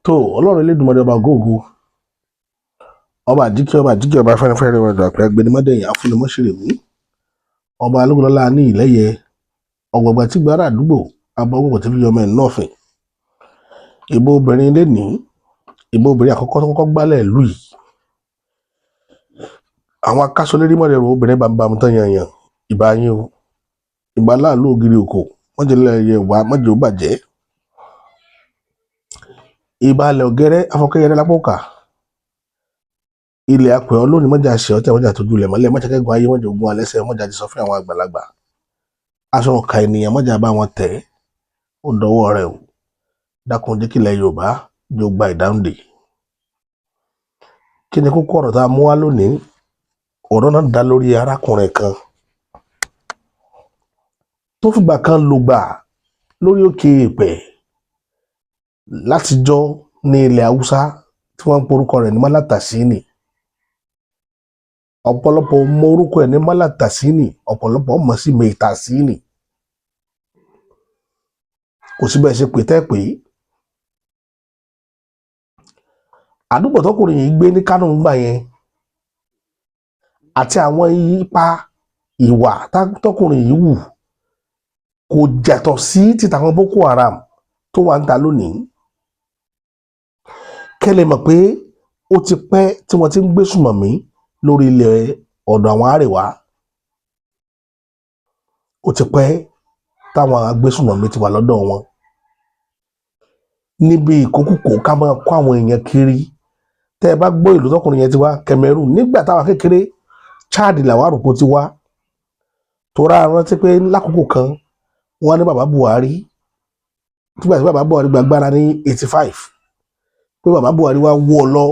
tó ọlọ́run elédùnmọ́dé ọba góògó ọba àjíkẹ́ ọba fẹ́rẹ́fẹ́rẹ́ ọba àpẹ agbẹnimọ́dẹ̀yìn afúnimọ́ṣẹ́rẹ̀mí ọba alógunlọ́lá ní ìlẹ́yẹ ọgbọ̀gbà tí gbára àdúgbò abọ́gbọ̀gbọ̀ tí fi yọmọ ẹ̀ nọ́ọ̀fìn ìbò obìnrin lẹ́nìí ìbò obìnrin àkọ́kọ́ tó kọ́kọ́ gbálẹ̀ ìlú yìí àwọn akásọlérí mọ́lẹ̀ rò obìnrin bàbá tán yanyan ìbá yín o ìbá láàlú ògiri òkò mọ́jẹ̀lẹ́yẹ wà mọ́jẹ̀ ó bàjẹ́ ìbálẹ̀ ọ̀gẹ́rẹ́ afọkẹ́yẹrẹ lápòkà ilẹ̀ apẹ̀ olónìí mọ́jà ṣe ọtí mọ́jà tójú ilẹ̀ mọ́lẹ̀ mọ́jà kẹ́gùn ayé mọ́jà ogun alẹ́sẹ̀ mọ́jà ti sọ fún àwọn àgbàlagbà aṣọ ọ̀ka ènìyàn mọ́jà bá wọn tẹ̀ ó dọwọ́ rẹ̀ o dákun jẹ́ kílẹ̀ Yorùbá yóò gba ìdáhùndè kí ni kókó ọ̀rọ̀ tá a mú wá lónìí ọ̀rọ̀ náà dá lórí arákùnrin kan tó fìgbà kan lògbà lórí òkè èèpẹ̀ látijọ́ ní ilẹ̀ Haúsá tí wọ́n ń porúkọ rẹ̀ ní Málàtàsínì ọ̀pọ̀lọpọ̀ mọ orúkọ ẹ̀ ní Málàtàsínì ọ̀pọ̀lọpọ̀ mọ̀ sí Mẹ́tàsínì kò sí bẹ́ẹ̀ ṣe pè tẹ́ pé àdúgbò tọkùnrin yìí gbé ní Kánò ńgbà yẹn àti àwọn ipa ìwà tọkùnrin yìí wù kò jàtọ̀ sí títàwọn Boko Haram tó wà ń ta lónìí kẹ́lẹ̀ mọ̀ pé ó ti pẹ́ tí wọ́n ti ń gbé sùmọ̀mí lórí ilẹ̀ ọ̀dọ̀ àwọn àríwá ó ti pẹ́ táwọn agbésùmọ̀mí ti wà lọ́dọ̀ wọn níbi ìkókùkò ká máa kó àwọn èèyàn kiri tẹ́ ẹ bá gbọ́ ìlú tọkùnrin yẹn ti wá Cameroon nígbà táwọn kékeré Chad làwọn àròpọ̀ ti wá tó rà rántí pé lákòókò kan wọ́n ní bàbá Buhari nígbà tí bàbá Buhari gbàgbára ní 85 pé bàbá Buhari wá wọ́ lọ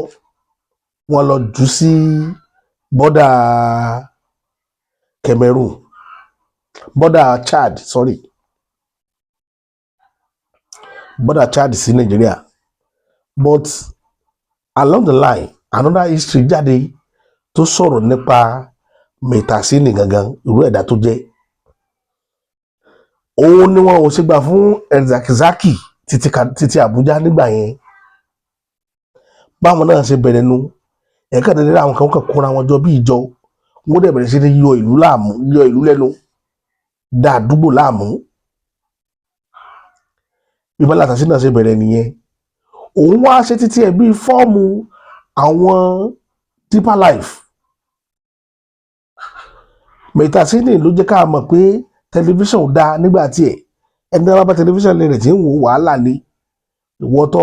wọ́n lọ jù sí bọ́dà Cameroon bọ́dà Chad bọ́dà Chad sí Nàìjíríà but along the line another history jáde tó sọ̀rọ̀ nípa Mẹ́tàsínì gangan irú ẹ̀dá tó jẹ́ òun ni wọn ò ṣe gbà fún Zakizaki títí Àbújá nígbà yẹn báwọn náà ṣe bẹ̀rẹ̀ nu ẹ̀ka dẹ̀dẹ̀ àwọn kan kóra wọn jọ bí ìjọ wọ́n dẹ̀ bẹ̀rẹ̀ sí ní yọ ìlú lẹ́nu dá àdúgbò láàmú bí Málàtàsínì náà ṣe bẹ̀rẹ̀ nìyẹn òun wá ṣe títí ẹ̀ bí fọ́ọ̀mù àwọn Deeper Life Mẹ́tàsínì ló jẹ́ ká mọ̀ pé tẹlifíṣàn ò dáa nígbà tí ẹni tí wọ́n bá tẹlifíṣàn lè rẹ̀ tí ń wò wàhálà ni ìwọ tó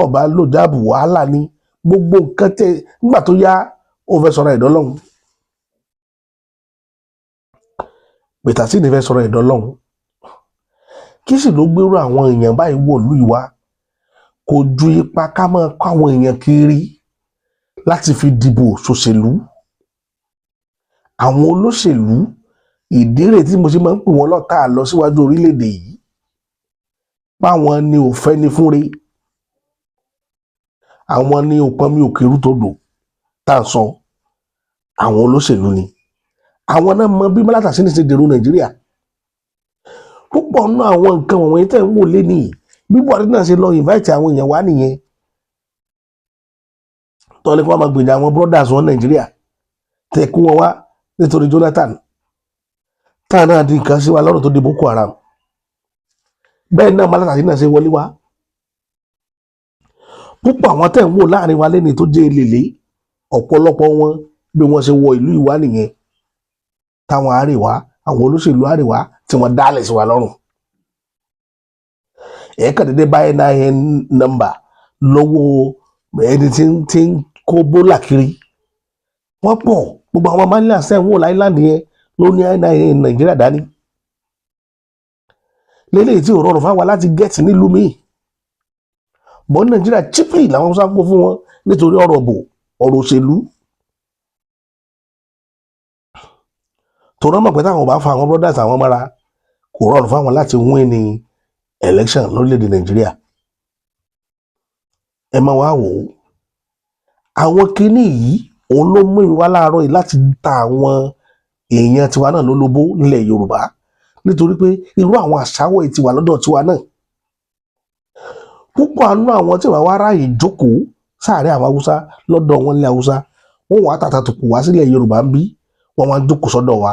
o bá lò jáàbù wàhálà ni gbogbo nǹkan tẹ nígbà tó yá ó fẹ́ sọ̀rọ̀ ìdọ́lọ́hún Mẹ́tàsínì fẹ́ sọ̀rọ̀ ìdọ́lọ́hún kí sì ló gbérú àwọn èèyàn báyìí wọ̀lú ìwà kò ju ipa ká máa kó àwọn èèyàn kiri láti fi dìbò ṣòṣèlú àwọn olóṣèlú ìdí rẹ̀ tí mo ṣe máa ń pè wọ́n lọ́tà lọ síwájú orílẹ̀-èdè yìí páwọn ni ò fẹ́ ni fúnre àwọn ni ò pọnmi òkèrú tó dò tá à ń sọ àwọn olóṣèlú ni àwọn náà mọ bí Málàtàsínì ṣe dèrò Nàìjíríà púpọ̀ nínú àwọn nǹkan wọ̀nyí tẹ̀ ń wò lé nìyí bí Buhari náà ṣe lọ invite àwọn èèyàn wá nìyẹn tọ́lẹ̀ kí wọ́n máa gbèjà àwọn brothers wọn Nàìjíríà tẹ̀ kú wọn wá nítorí Jonathan táà náà di nǹkan sí wa lọ́rùn tó di Boko Haram bẹ́ẹ̀ náà Málàtàsínì náà ṣe wọlé wá púpọ̀ àwọn tẹ̀ ń wò láàrin wa lẹ́ni tó jẹ́ elèlé ọ̀pọ̀lọpọ̀ wọn bí wọ́n ṣe wọ ìlú ìwá nìyẹn táwọn àríwá àwọn olóṣèlú àríwá tí wọ́n dálẹ̀ sí wa lọ́rùn ẹ̀ẹ́kàn dédé bá NIN nọ́mbà lọ́wọ́ ẹni tí ń kó bólà kiri wọ́n pọ̀ gbogbo àwọn málíà sẹ́wọ̀n wò láìláńdì yẹn ló ní NIN Nàìjíríà dání lélẹ́yìí tí ò rọrùn fáwa láti gẹ̀ẹ́tì nílùú míì bọ́ Nàìjíríà chípì làwọn sápò fún wọn nítorí ọ̀rọ̀ òṣèlú tó rọ́mọ̀ pé táwọn bá fa àwọn brothers àwọn mọ́ra kò rọrùn fáwọn láti win ní election lórílẹ̀‐èdè Nàìjíríà ẹ máa wá wò ó àwọn kinní yìí òun ló mú ìwá láàárọ̀ yìí láti ta àwọn èèyàn tiwa náà lólobó nílẹ̀ Yorùbá nítorí pé irú àwọn àṣàwọ̀ tiwa lọ́dọ̀ tiwa náà púpọ̀ àánú àwọn tí wàá wá ráàyè jókòó sáàrin àwọn haúsá lọ́dọ̀ wọn ní haúsá wọn wàá tàtàtùkù wá sílẹ̀ yorùbá ń bí wọn wá jókòó sọ́dọ̀ wa.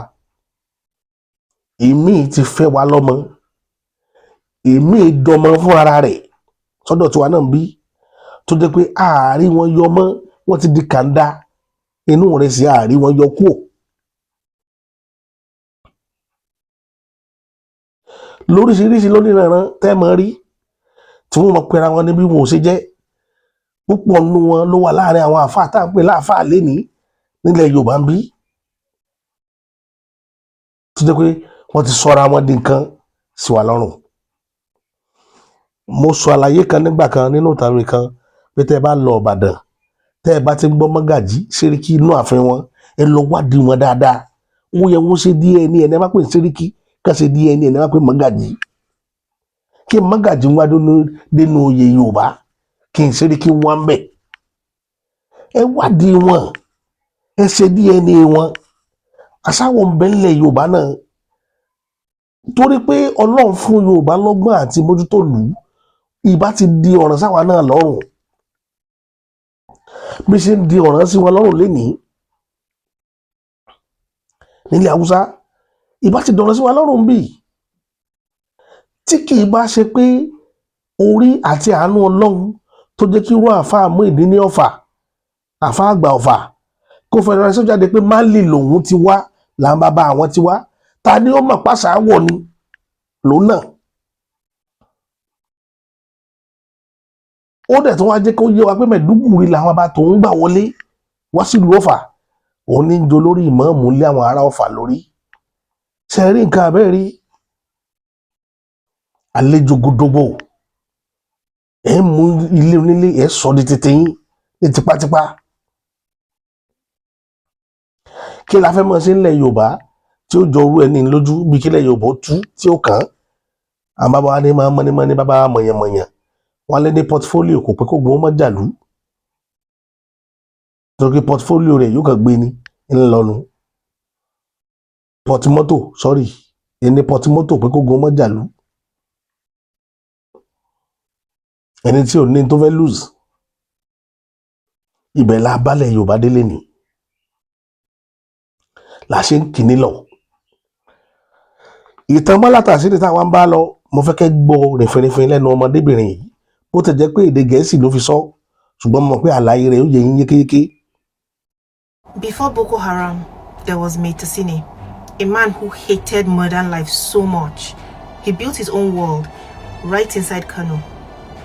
èmi ti fẹ́ wa lọ́mọ èmi dọmọ fún ara rẹ̀ sọ́dọ̀ tiwa náà ń bí tó jẹ́ pé ààrí wọn yọ mọ́ wọn ti di kàńdá inú rẹ̀ sí ààrí wọn yọ kúò. lóríṣiríṣi lónìrànràn tẹ́ mọ́ rí tí wọ́n mọ̀ pera wọn níbi wọn ò ṣe jẹ́ púpọ̀ nínú wọn ló wà láàrin àwọn àfáà tá à ń pè láàfáà lénìí nílẹ̀ yorùbá ń bí tó jẹ́ pé wọ́n ti sọra wọn di nǹkan sí wa lọ́rùn. mo sọ àlàyé kan nígbà kan nínú ìtàn mi kan pé tẹ́ ẹ bá lọ ìbàdàn tẹ́ ẹ bá ti gbọ́ mọ́gàjí ṣeríkí inú ààfin wọn ẹ lọ wádìí wọn dáadáa wọ́n yẹ wọ́n ṣe DNA ẹ̀ ní ẹ má pè ní ṣeríkí ká ṣe DNA ẹ̀ ní ẹ má pè mọ́gàjí kí mọ́gàjí wá dénú oyè yorùbá kí n ṣeríkí wọn bẹ̀ ẹ wádìí wọn ẹ ṣe DNA wọn àṣàwọn bẹ́ńlẹ̀ yorùbá náà torí pé ọlọ́run fún yorùbá lọ́gbọ́n àti mójútó lù ú ìbá ti di ọ̀ràn sáwa náà lọ́rùn bí ṣe ń di ọ̀ràn sí wọn lọ́rùn lénìí nílẹ̀ haúsá ìbá ti dọ̀ràn sí wa lọ́rùn bí tí kì í bá ṣe pé orí àti àánú ọlọ́run tó jẹ́ kí irú àáfàá mú ìdí ní ọ̀fà àáfàá àgbà ọ̀fà kó fẹ́ràn rẹ̀ sọ́jáde pé Málì lòun ti wá làwọn bàbá àwọn ti wá ta ni ó mọ̀ pàṣà wọ̀ ni lòun náà. ó dẹ̀ tó wá jẹ́ kó yé wa pé Mẹ̀dúgùrí làwọn bàbá tòun gbà wọlé wá sílùú ọ̀fà òun ní jo lórí ìmáàmù lé àwọn ará ọ̀fà lórí. ṣe rí nǹkan abẹ́ rí àlejò godogbo ẹ̀ ń mú ilé onílé ẹ̀ sọ di tètè yín ní tipátipá. kí la fẹ́ mọ̀ sí ilẹ̀ yorùbá tí ó jọ orú ẹni lójú bí kílẹ̀ yorùbá ó tú tí ó kàn án àwọn bàbá wa ní máa mọ́ni bàbá mọ̀yànmọ̀yàn wọn lé ní pọtifólíò kò pé kó gbọ́n mọ́ jàlú torí pọtifólíò rẹ̀ yóò kàn gbé ní ńlọnu pọtimọ́tò sọ́rí ẹni pọtimọ́tò pé kó gbọ́n mọ́ jàlú ẹni tí ò ní tó fẹ́ lùz ibẹ̀ la balẹ̀ yorùbá délé ni la ṣe ń kìíní lọ. ìtàn mọ́látà sí ni táwọn bá lọ mo fẹ́ kẹ́ gbọ́ rìnfìnrìnfìn lẹ́nu ọmọdébìnrin yìí bó ti jẹ́ pé èdè gẹ̀ẹ́sì ló fi sọ ṣùgbọ́n mo mọ̀ pé àlàyé rẹ̀ ó yẹ yín yékéyéké. Before Boko Haram, there was Maitasini, a man who hated modern life so much. He built his own world right inside Kano.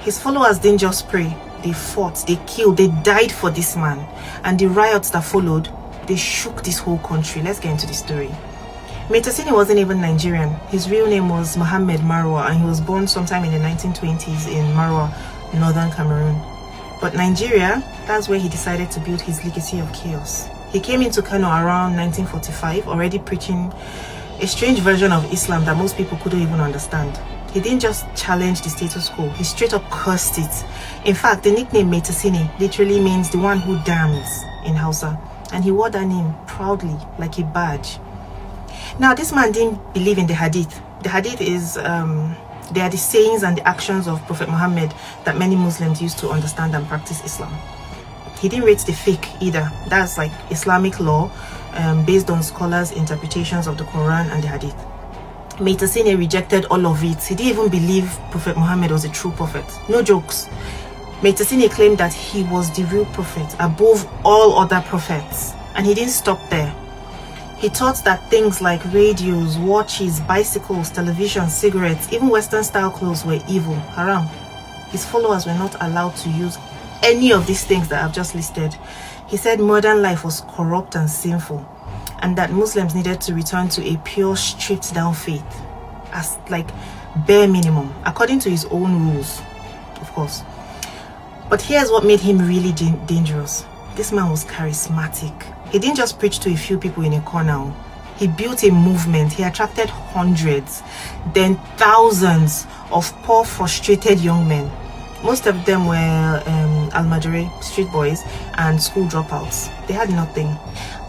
His followers didn't just pray, they fought, they killed, they died for this man. And the riots that followed, they shook this whole country. Let's get into the story. Maitasini wasn't even Nigerian. His real name was Mohammed Marwa, and he was born sometime in the 1920s in Marwa, northern Cameroon. But Nigeria, that's where he decided to build his legacy of chaos. He came into Kano around 1945, already preaching a strange version of Islam that most people couldn't even understand. He didn't just challenge the status quo, he straight up cursed it. In fact, the nickname Maitasini literally means the one who damns in Hausa. And he wore that name proudly, like a badge. Now, this man didn't believe in the hadith. The hadith is, they are the sayings and the actions of Prophet Muhammad that many Muslims use to understand and practice Islam. He didn't rate the fiqh either. That's like Islamic law based on scholars' interpretations of the Quran and the hadith. Maitasini rejected all of it. He didn't even believe Prophet Muhammad was a true prophet. No jokes. Maitasini claimed that he was the real prophet above all other prophets. And he didn't stop there. He taught that things like radios, watches, bicycles, television, cigarettes, even Western style clothes were evil, haram. His followers were not allowed to use any of these things that I've just listed. He said modern life was corrupt and sinful, and that Muslims needed to return to a pure, stripped down faith as like bare minimum, according to his own rules, of course. But here's what made him really dangerous. This man was charismatic. He didn't just preach to a few people in a corner. He built a movement. He attracted hundreds, then thousands of poor, frustrated young men. Most of them were Almajiri, street boys, and school dropouts. They had nothing.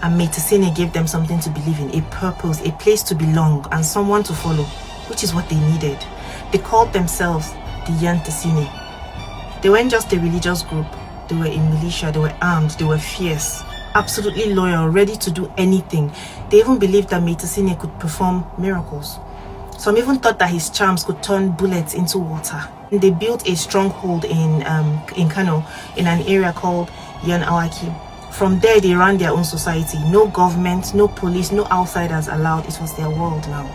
And Maitasini gave them something to believe in, a purpose, a place to belong, and someone to follow, which is what they needed. They called themselves the Yantasini. They weren't just a religious group. They were a militia, they were armed, they were fierce, absolutely loyal, ready to do anything. They even believed that Metasine could perform miracles. Some even thought that his charms could turn bullets into water. They built a stronghold in Kano, in an area called Yan Awaki. From there, they ran their own society. No government, no police, no outsiders allowed. It was their world now.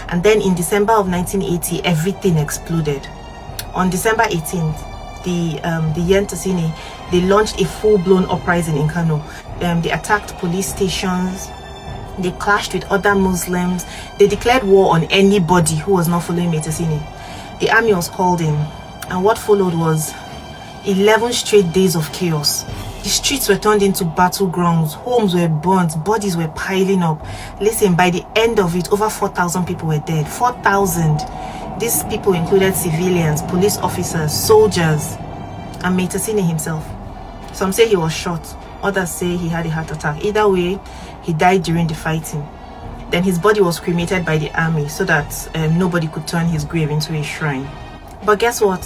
And then in December of 1980, everything exploded. On December 18th, the Yentasini, they launched a full-blown uprising in Kano. They attacked police stations. They clashed with other Muslims. They declared war on anybody who was not following Metasini. The army was called in, and what followed was 11 straight days of chaos. The streets were turned into battlegrounds, homes were burnt, bodies were piling up. Listen, by the end of it, over 4,000 people were dead. 4,000. These people included civilians, police officers, soldiers, and Metasini himself. Some say he was shot, others say he had a heart attack. Either way, he died during the fighting. Then his body was cremated by the army so that nobody could turn his grave into a shrine. But guess what?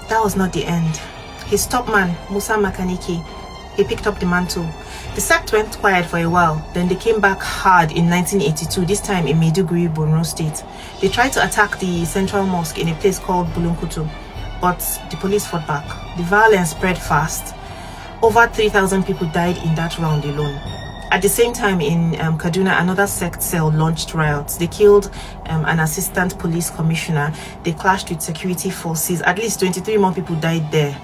That was not the end. His top man, Musa Makaniki, he picked up the mantle. The sect went quiet for a while, then they came back hard in 1982, this time in Maiduguri, Borno State. They tried to attack the central mosque in a place called Bulunkutu, but the police fought back. The violence spread fast. Over 3,000 people died in that round alone. At the same time, in Kaduna, another sect cell launched riots. They killed an assistant police commissioner. They clashed with security forces. At least 23 more people died there.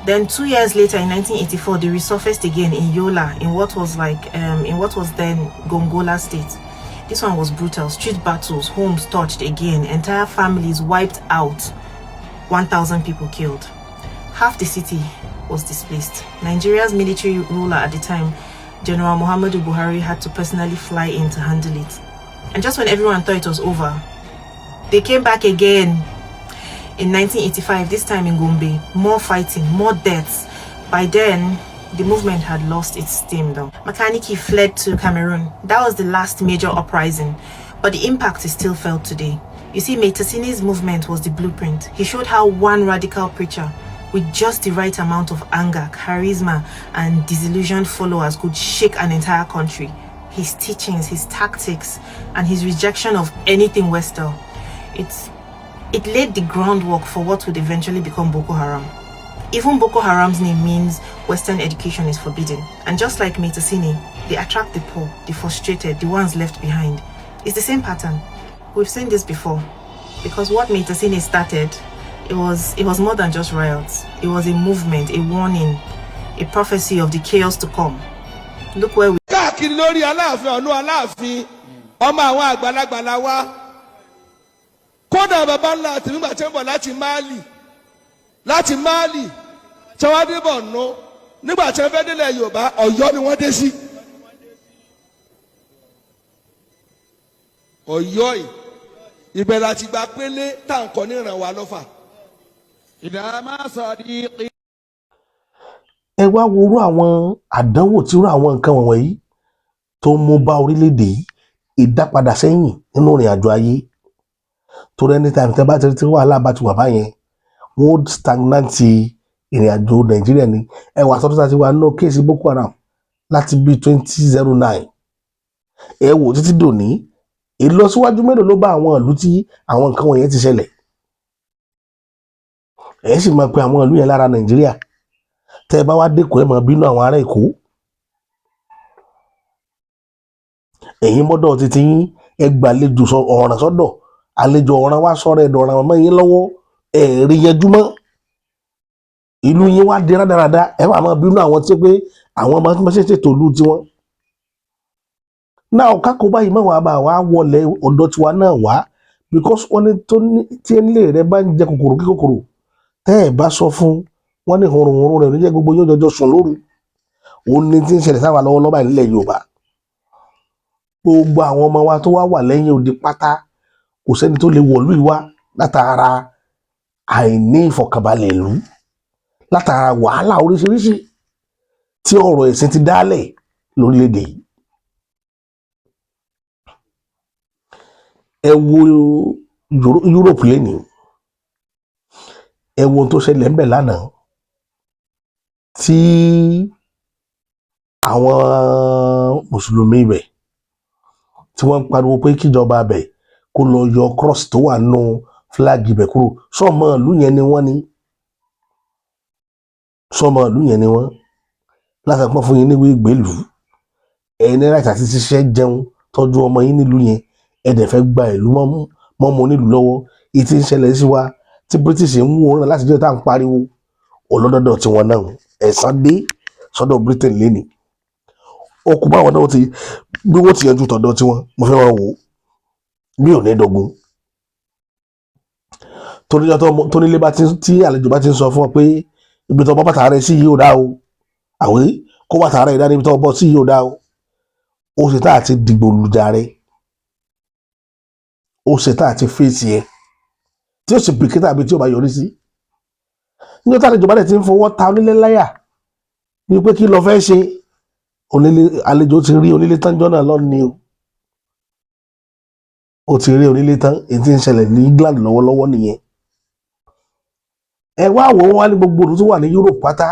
Then 2 years later, in 1984, they resurfaced again in Yola, in what was then Gongola State. This one was brutal. Street battles, homes torched again, entire families wiped out, 1,000 people killed. Half the city was displaced. Nigeria's military ruler at the time, General Muhammadu Buhari, had to personally fly in to handle it. And just when everyone thought it was over, they came back again. In 1985, this time in Gombe, more fighting, more deaths. By then, the movement had lost its steam though. Makaniki fled to Cameroon. That was the last major uprising, but the impact is still felt today. You see, Metasini's movement was the blueprint. He showed how one radical preacher with just the right amount of anger, charisma, and disillusioned followers could shake an entire country. His teachings, his tactics, and his rejection of anything Western, it laid the groundwork for what would eventually become Boko Haram. Even Boko Haram's name means Western education is forbidden. And just like Metasini, they attract the poor, the frustrated, the ones left behind. It's the same pattern. We've seen this before. Because what Metasini started, it was more than just riots. It was a movement, a warning, a prophecy of the chaos to come. Look where we kódà bàbá ńlá àti nígbà tí ń bọ̀ láti Mali tí wọ́n dé Borno nígbà tí wọ́n fẹ́ délẹ̀ Yorùbá Ọ̀yọ́ ni wọ́n dé sí. Ọ̀yọ́ yìí ibẹ̀ láti gba pélé táǹkọ̀ ní ìrànwá lọ́fà. ìdààmú sọ̀dí. Ẹ wá worú àwọn àdánwò tí irú àwọn nǹkan wọ̀nyí tó mú bá orílẹ̀-èdè yìí, ìdápadà sẹ́yìn nínú ìrìn àjò ayé. Torí anytime tẹ́ bá ti wàhálà bá ti wà báyẹn, wọ́n stagnanti ìrìn àjò Nàìjíríà ni. Ẹ wà sọ́dún tá a ti wà nínú kéèsì Boko Haram láti bí 2009. Ẹ wò títí dòní, ìlọsíwájú mélòó ló bá àwọn ìlú tí àwọn nǹkan wọ̀nyẹn ti ṣẹlẹ̀. Ẹ sì máa pe àwọn ìlú yẹn lára Nàìjíríà. Tẹ́ ẹ bá wá dẹ́kun ẹ máa bínú àwọn ará Èkó. Ẹ̀yin mọ́dọ̀ títí yín ẹ gbàlejò ọ̀ràn sọ́dọ̀. Àlejò ọ̀ràn wá sọ̀rọ̀ ẹ̀dọ̀ ọ̀ràn mọ́ yín lọ́wọ́ ẹ̀rí yẹjú mọ́. Ìlú yín wá di rádaràda, ẹ máa bínú àwọn tí pé àwọn máa ṣe ṣètò ìlú tiwọn. Náà kákó báyìí máa wà bá wa wọlé ọ̀dọ̀ tiwa náà wá, because wọ́n ní tí ilé rẹ bá ń jẹ kòkòrò kí kòkòrò tẹ́ ẹ bá sọ fún wọn ní hurunhurun rẹ̀ ló jẹ́ gbogbo yóò jọjọ sùn lóru. Òun ni tí ń ṣẹlẹ̀ sáwà lọ́wọ́ lọ́ba nílẹ̀ Yorùbá. Gbogbo àwọn ọmọ wa tó wà lẹ́yìn odi pátá kò sẹ́ni tó lè wọ̀lú ìwá látara àìní ìfọ̀kànbalẹ̀ ìlú, látara wàhálà oríṣiríṣi tí ọ̀rọ̀ ẹ̀sìn ti dálẹ̀ lórílẹ̀-èdè yìí. Ẹ wo Europe lẹ́nìí, ẹ wo ohun tó ṣẹlẹ̀ ńbẹ̀ lánàá tí àwọn mùsùlùmí ibẹ̀ tí wọ́n ń pariwo pé kíjọba ibẹ̀ kó lọ yọ cross tó wà nù flag ibẹ̀ kúrò sọmọ ìlú yẹn ni wọ́n ní sọmọ ìlú yẹn ni wọ́n láti pọ́n fún yín níwèé ìgbélú ẹ̀yin ní láti àti ṣiṣẹ́ jẹun tọ́jú ọmọ yín nílùú yẹn ẹ̀dẹ̀ fẹ́ gba ìlú mọ́mọ́ onílùú lọ́wọ́ ìtì ń ṣẹlẹ̀ sí wa tí British ń mú òun láti jẹ́ tá à ń pariwo ọlọ́dọ̀dọ̀ tiwọn náà ẹ̀san dé sọ́dọ̀ Britain lẹ́ni ó kú báwọn náà ti bí wọ́n ti yanjú tọ̀dọ̀ tiwọn mo fẹ́ wọn wò bí ò ní dọ́gun tónílé bá ti tí àlejò bá ti ń sọ fún ọ pé ibi tó bọ́ bàtà rẹ sí yìí ò dá o àwé kó bàtà rẹ dá níbi tó bọ́ sí yìí ò dá o ó ṣe tá àti dìgbò lùjà rẹ ó ṣe tá àti fèsì ẹ tí ó sì bìkítà àbí tí ó bá yọrí sí nígbà tí àlejò bá dẹ̀ ti ń fọwọ́ ta onílé láyà ní pé kí lọ fẹ́ ṣe àlejò ti rí onílé tán jọ́nà lọ́ni o ó ti rí onílé tán èyí tí ń ṣẹlẹ̀ ní England lọ́wọ́lọ́wọ́ nìyẹn ẹ wá wò wọ́n ní gbogbo olú tó wà ní Europe pátá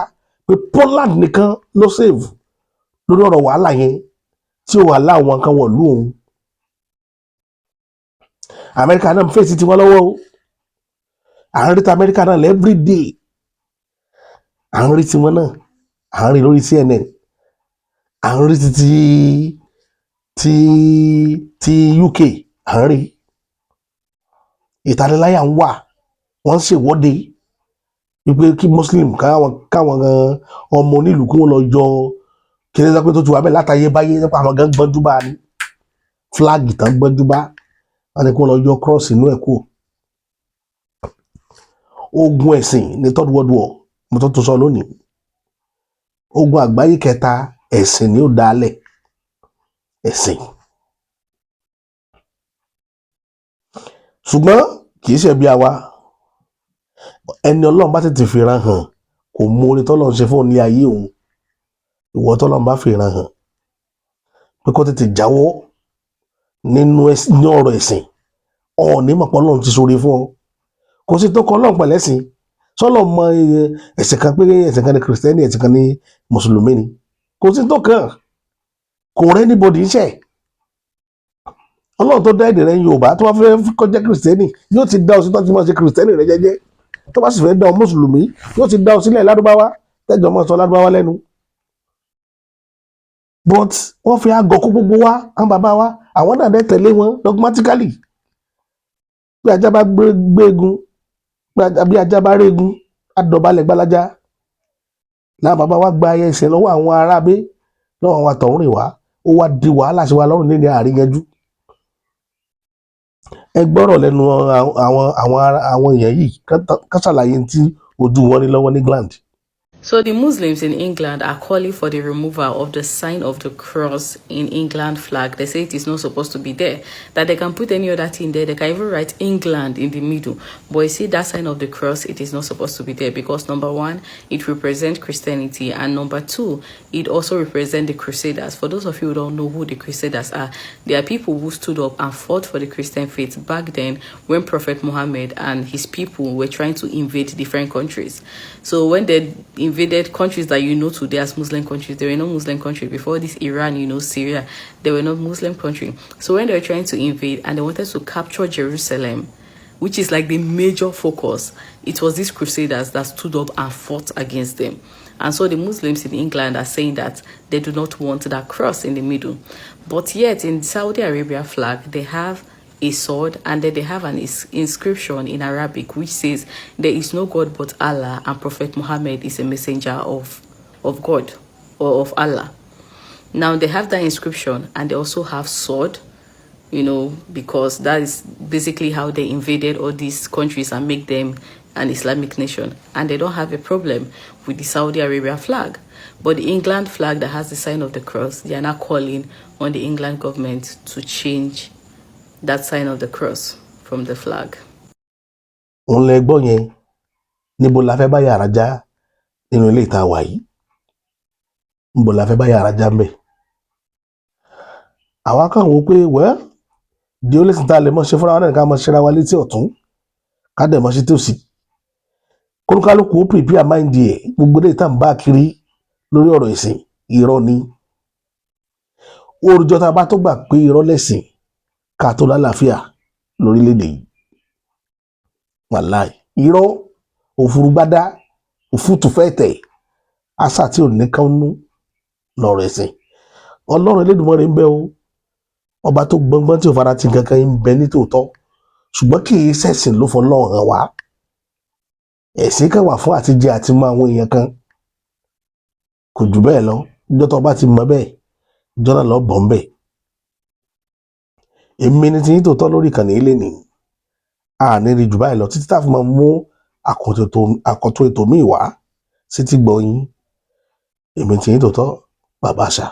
pé Poland nìkan ló save lórí ọ̀rọ̀ wàhálà yẹn tí ó wà láwọn kan wọ̀ lú òun Amẹ́ríkà náà ń fèsì tiwọn lọ́wọ́ o à ń rí ti Amẹ́ríkà náà every day à ń rí tiwọn náà à ń rí lórí CNN à ń rí ti UK à ń rí ìtaniláyà ń wà wọ́n ń ṣèwọ́de wípé kí Muslim káwọn ọmọ onílùú kí wọ́n lọ yọ kí ní sọ pé tó ti wà bẹ́ẹ̀ látàyè báyé nípa àwọn gan gbọ́njú bá ní flag tán gbọ́njú bá wọn ni kí wọ́n lọ yọ cross inú ẹ̀ kú ogun ẹ̀sìn ní Third World War mo tó sọ lónìí ogun àgbáyé kẹta ẹ̀sìn ni ó dálẹ̀ ẹ̀sìn ṣùgbọ́n kì í ṣe bí àwa ẹni Ọlọ́run bá tètè fìran hàn kò mú orí tọ́lọ́run ṣe fún ní ayé òun ìwọ tọ́lọ́run bá fìran hàn pé kó tètè jáwọ́ nínú ọ̀rọ̀ ẹ̀sìn ọ̀ọ́nì mọ̀pọ̀ Ọlọ́run ti ṣoore fún ọ kò sí tó kọ Ọlọ́run pẹ̀lẹ́sìn sọ́lọ́ mọ ẹ̀sìn kan pé ẹ̀sìn kan ní kìrìsìtẹ́nì ẹ̀sìn kan ní mùsùlùmí ni kò sí tó kàn kò rẹ́ níbodì iṣẹ́ Ọlọ́run tó dá èdè rẹ Yorùbá tó bá fẹ́ kọjá kìrìsìtẹ́nì yóò ti dá ọ sí tó ti máa ṣe kìrìsìtẹ́nì rẹ jẹ́jẹ́ tó bá sì fẹ́ dá ọ mùsùlùmí yóò ti dá ọ sílẹ̀ ládùbáwá tẹ́jọ́ mọ́ sọ ládùbáwá lẹ́nu but wọ́n fi àgọ́ kó gbogbo wa àwọn bàbá wa àwọn náà dẹ́ tẹ̀lé wọn dogmatically bí ajá bá gbégun bí ajá bá régun àdọ̀balẹ̀ gbalaja làwọn bàbá wa gba ayé ẹsẹ̀ lọ́wọ́ àwọn aráabé lọ́wọ́ àwọn àtọ̀húnrìn wá ó wá di wàhálà sí wa lọ́rùn nílé àríyànjú ẹ gbọ́rọ̀ lẹ́nu àwọn èèyàn yìí ká ṣàlàyé tí ojú wọn ní lọ́wọ́ ní England. So the Muslims in England are calling for the removal of the sign of the cross in England flag. They say it is not supposed to be there. That they can put any other thing there. They can even write England in the middle. But you see that sign of the cross, it is not supposed to be there because number one, it represents Christianity. And number two, it also represents the Crusaders. For those of you who don't know who the Crusaders are, they are people who stood up and fought for the Christian faith back then when Prophet Muhammad and his people were trying to invade different countries. So when they invaded countries that you know today as Muslim countries, they were not Muslim countries. Before this, Iran, Syria, they were not Muslim country. So when they were trying to invade and they wanted to capture Jerusalem, which is like the major focus, it was these Crusaders that stood up and fought against them. And so the Muslims in England are saying that they do not want that cross in the middle. But yet in Saudi Arabia flag, they have a sword and then they have an inscription in Arabic which says there is no God but Allah and Prophet Muhammad is a messenger of God or of Allah. Now they have that inscription and they also have sword, because that is basically how they invaded all these countries and make them an Islamic nation. And they don't have a problem with the Saudi Arabia flag. But the England flag that has the sign of the cross, they are now calling on the England government to change that sign of the cross from the flag. òun lè gbọ́ yẹn níbo la fẹ́ bá yàrá já nínú ilé ìta wà yìí níbo la fẹ́ bá yàrá já mbẹ̀ àwa kàn wò pé di ó lè sìn tá a lè mọ̀ ṣe fúnra wa náà ká mọ̀ ṣe ra wa létí ọ̀tún ká dẹ̀ mọ̀ ṣe tó sì kólúkálùkù ó prepare mind ẹ̀ gbogbo ilé ìtàn bá kiri lórí ọ̀rọ̀ ìsìn irọ́ ni orújọ́ tá a bá tó gbà pé irọ́ lẹ̀sìn ká tó lálàáfíà lórílẹ̀‐èdè yìí wàláì irọ́ òfurugbádá òfútùfẹ́tẹ̀ àṣà tí ò ní kán nú lọ́rọ̀ ẹ̀sìn ọlọ́run Elédùmarè ń bẹ o ọba tó gbọngbọ́n tí ò fara ti kankan ń bẹ ní tòótọ́ ṣùgbọ́n kì í ṣẹ̀sìn ló fọ́ lọ́rùn hàn wá ẹ̀sìn kan wà fún àtijẹ àti mọ àwọn èèyàn kan kò jù bẹ́ẹ̀ lọ ìjọ tó bá ti mọ bẹ́ẹ̀ ìjọ náà lọ bọ̀ ń bẹ̀ èmi ni ti yín tòótọ́ lórí ìkànnì ilé nìyí àní rí jù báyìí lọ títí tá a fi máa mú àkọ́tún ètò míì wá sí ti gbọ́ yín èmi ti yín tòótọ́ bàbá àṣà.